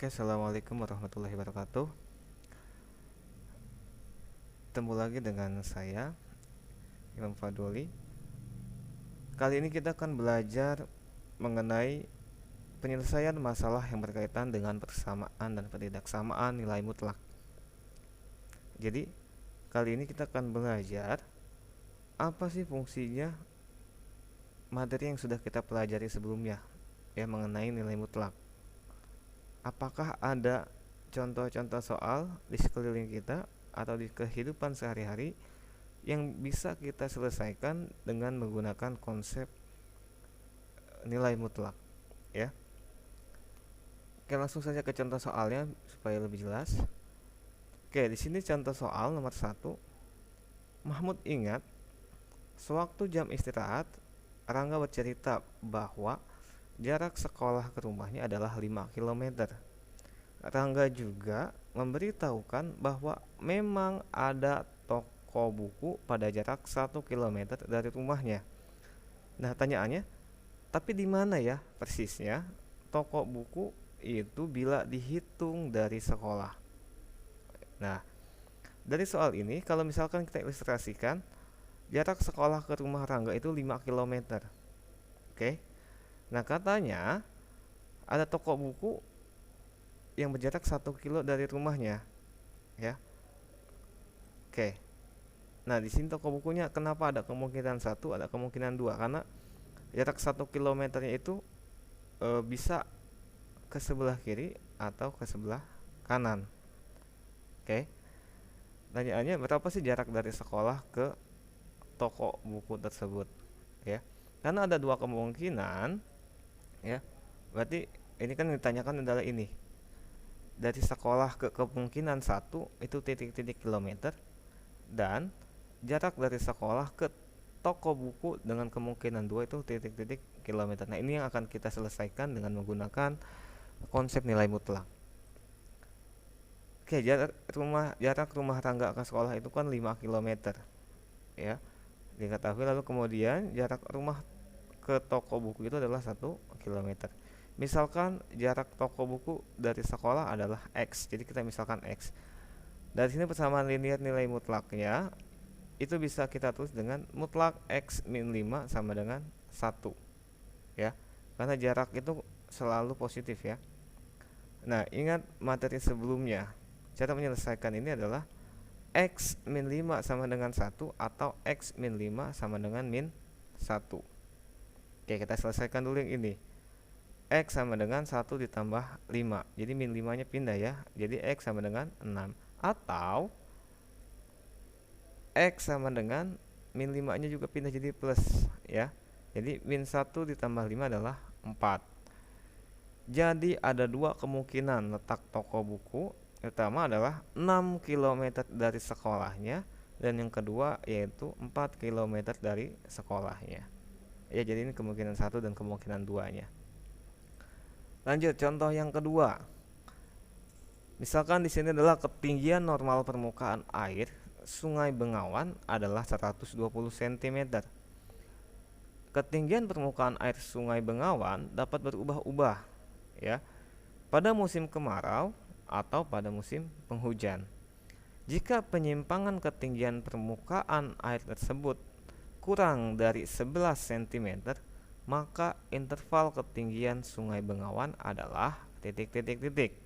Oke, assalamualaikum warahmatullahi wabarakatuh. Ketemu lagi dengan saya, Imam Fadoli. Kali ini kita akan belajar mengenai penyelesaian masalah yang berkaitan dengan persamaan dan ketidaksamaan nilai mutlak. Jadi, kali ini kita akan belajar apa sih fungsinya materi yang sudah kita pelajari sebelumnya, ya, mengenai nilai mutlak. Apakah ada contoh-contoh soal di sekeliling kita atau di kehidupan sehari-hari yang bisa kita selesaikan dengan menggunakan konsep nilai mutlak, ya. Oke, langsung saja ke contoh soalnya supaya lebih jelas. Oke, di sini contoh soal nomor 1. Mahmud ingat sewaktu jam istirahat Rangga bercerita bahwa jarak sekolah ke rumahnya adalah 5 km. Rangga juga memberitahukan bahwa memang ada toko buku pada jarak 1 km dari rumahnya. Nah, tanyaannya, tapi di mana ya persisnya toko buku itu bila dihitung dari sekolah? Nah, dari soal ini kalau misalkan kita ilustrasikan, jarak sekolah ke rumah Rangga itu 5 km. Oke. Nah, katanya ada toko buku yang berjarak 1 kilo dari rumahnya, ya. Oke. Nah, di sini toko bukunya kenapa ada kemungkinan satu, ada kemungkinan dua? Karena jarak 1 kilometernya itu bisa ke sebelah kiri atau ke sebelah kanan. Oke. Tanyaannya, berapa sih jarak dari sekolah ke toko buku tersebut, ya? Karena ada dua kemungkinan, ya. Berarti ini kan ditanyakan adalah ini. Dari sekolah ke kemungkinan satu itu titik-titik kilometer, dan jarak dari sekolah ke toko buku dengan kemungkinan dua itu titik-titik kilometer. Nah, ini yang akan kita selesaikan dengan menggunakan konsep nilai mutlak. Oke, jarak rumah Rangga ke sekolah itu kan 5 km, ya. Diketahui, lalu kemudian jarak rumah ke toko buku itu adalah 1 km. Misalkan jarak toko buku dari sekolah adalah X. Jadi kita misalkan X. Dari sini persamaan linear nilai mutlaknya itu bisa kita tulis dengan mutlak X min 5 sama dengan 1, ya. Karena jarak itu selalu positif, ya. Nah, ingat materi sebelumnya. Cara menyelesaikan ini adalah X min 5 sama dengan 1 atau X min 5 sama dengan min 1. Oke, kita selesaikan dulu yang ini. X sama dengan 1 ditambah 5. Jadi min 5 nya pindah, ya. Jadi X sama dengan 6. Atau X sama dengan min 5 nya juga pindah jadi plus, ya. Jadi min 1 ditambah 5 adalah 4. Jadi ada dua kemungkinan letak toko buku. Pertama adalah 6 km dari sekolahnya, dan yang kedua yaitu 4 km dari sekolahnya. Ya, jadi ini kemungkinan 1 dan kemungkinan 2-nya. Lanjut contoh yang kedua. Misalkan di sini adalah ketinggian normal permukaan air Sungai Bengawan adalah 120 cm. Ketinggian permukaan air Sungai Bengawan dapat berubah-ubah, ya, pada musim kemarau atau pada musim penghujan. Jika penyimpangan ketinggian permukaan air tersebut kurang dari 11 cm, maka interval ketinggian Sungai Bengawan adalah titik-titik-titik.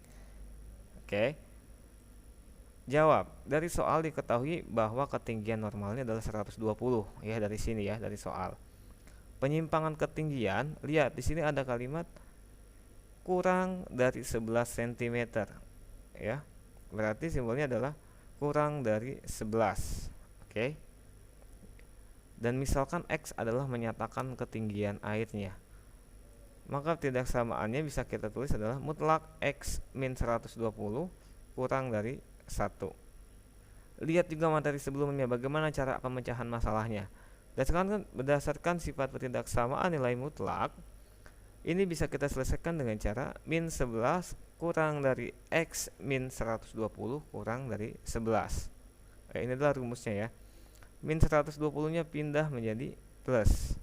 Oke. Jawab. Dari soal diketahui bahwa ketinggian normalnya adalah 120, ya, dari sini, ya, dari soal. Penyimpangan ketinggian, lihat di sini ada kalimat kurang dari 11 cm, ya. Berarti simbolnya adalah kurang dari 11. Oke. Dan misalkan X adalah menyatakan ketinggian airnya, maka ketidaksamaannya bisa kita tulis adalah mutlak X min 120 kurang dari 1. Lihat juga materi sebelumnya bagaimana cara pemecahan masalahnya. Berdasarkan sifat ketidaksamaan nilai mutlak, ini bisa kita selesaikan dengan cara min 11 kurang dari X min 120 kurang dari 11. Ini adalah rumusnya, ya. Min 120 nya pindah menjadi plus,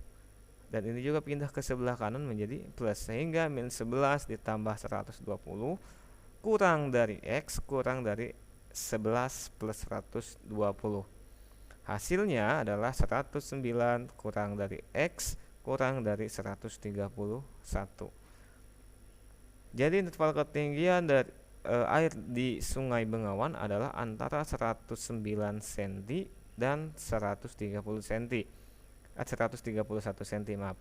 dan ini juga pindah ke sebelah kanan menjadi plus, sehingga min 11 ditambah 120 kurang dari X kurang dari 11 plus 120. Hasilnya adalah 109 kurang dari X kurang dari 131. Jadi interval ketinggian dari air di Sungai Bengawan adalah antara 109 cm dan 130 cm. 131 cm, maaf.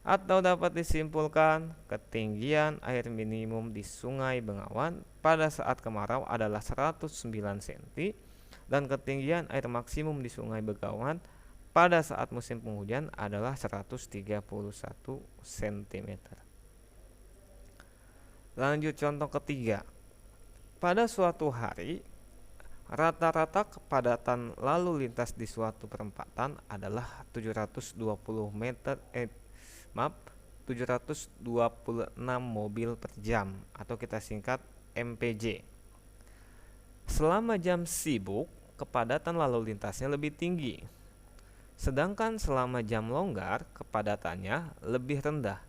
Atau dapat disimpulkan ketinggian air minimum di Sungai Bengawan pada saat kemarau adalah 109 cm dan ketinggian air maksimum di Sungai Bengawan pada saat musim penghujan adalah 131 cm. Lanjut contoh ketiga. Pada suatu hari, rata-rata kepadatan lalu lintas di suatu perempatan adalah 726 mobil per jam atau kita singkat MPJ. Selama jam sibuk, kepadatan lalu lintasnya lebih tinggi. Sedangkan selama jam longgar, kepadatannya lebih rendah.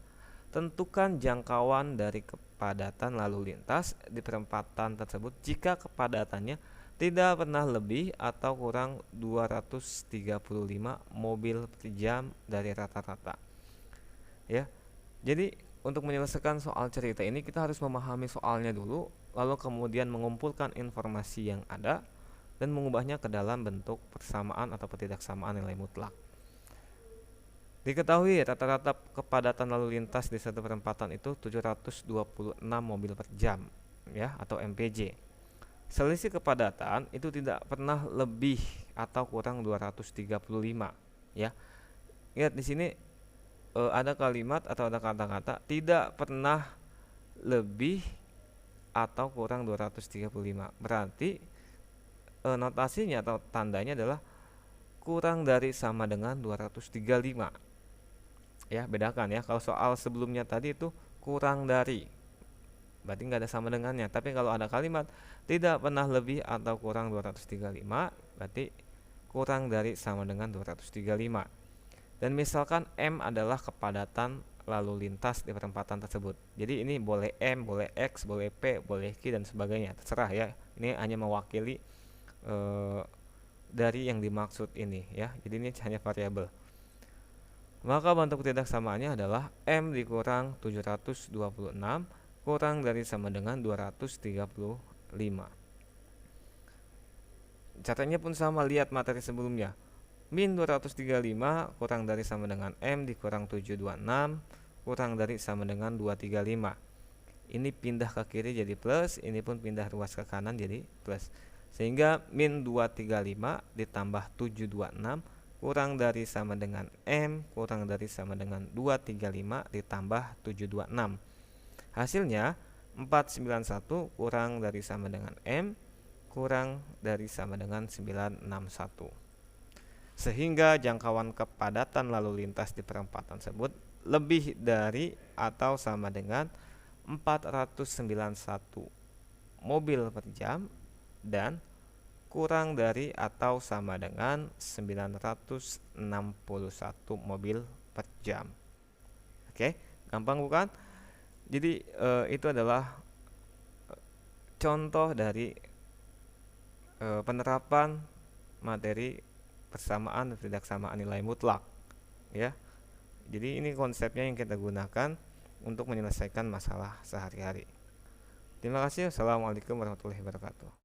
Tentukan jangkauan dari kepadatan lalu lintas di perempatan tersebut jika kepadatannya tidak pernah lebih atau kurang 235 mobil per jam dari rata-rata. Ya. Jadi untuk menyelesaikan soal cerita ini kita harus memahami soalnya dulu, lalu kemudian mengumpulkan informasi yang ada dan mengubahnya ke dalam bentuk persamaan atau ketidaksamaan nilai mutlak. Diketahui rata-rata kepadatan lalu lintas di satu perempatan itu 726 mobil per jam, ya, atau MPJ. Selisih kepadatan itu tidak pernah lebih atau kurang 235, ya. Lihat di sini ada kalimat atau ada kata-kata tidak pernah lebih atau kurang 235. Berarti notasinya atau tandanya adalah kurang dari sama dengan 235. Ya, bedakan ya. Kalau soal sebelumnya tadi itu kurang dari, berarti nggak ada sama dengannya. Tapi kalau ada kalimat tidak pernah lebih atau kurang 235, berarti kurang dari sama dengan 235. Dan misalkan M adalah kepadatan lalu lintas di perempatan tersebut. Jadi ini boleh M, boleh X, boleh P, boleh Q dan sebagainya, terserah ya. Ini hanya mewakili dari yang dimaksud ini ya. Jadi ini hanya variabel. Maka bentuk ketidaksamaannya adalah M dikurang 726 kurang dari sama dengan 235. Caranya pun sama, lihat materi sebelumnya. Min 235 kurang dari sama dengan M dikurang 726 kurang dari sama dengan 235. Ini pindah ke kiri jadi plus, ini pun pindah ruas ke kanan jadi plus. Sehingga min 235 ditambah 726 kurang dari sama dengan M kurang dari sama dengan 235 ditambah 726. Hasilnya 491 kurang dari sama dengan M kurang dari sama dengan 961. Sehingga jangkauan kepadatan lalu lintas di perempatan tersebut lebih dari atau sama dengan 491 mobil per jam dan kurang dari atau sama dengan 961 mobil per jam. Oke, gampang bukan? Jadi itu adalah contoh dari penerapan materi persamaan dan ketidaksamaan nilai mutlak, ya. Jadi ini konsepnya yang kita gunakan untuk menyelesaikan masalah sehari-hari. Terima kasih. Assalamualaikum warahmatullahi wabarakatuh.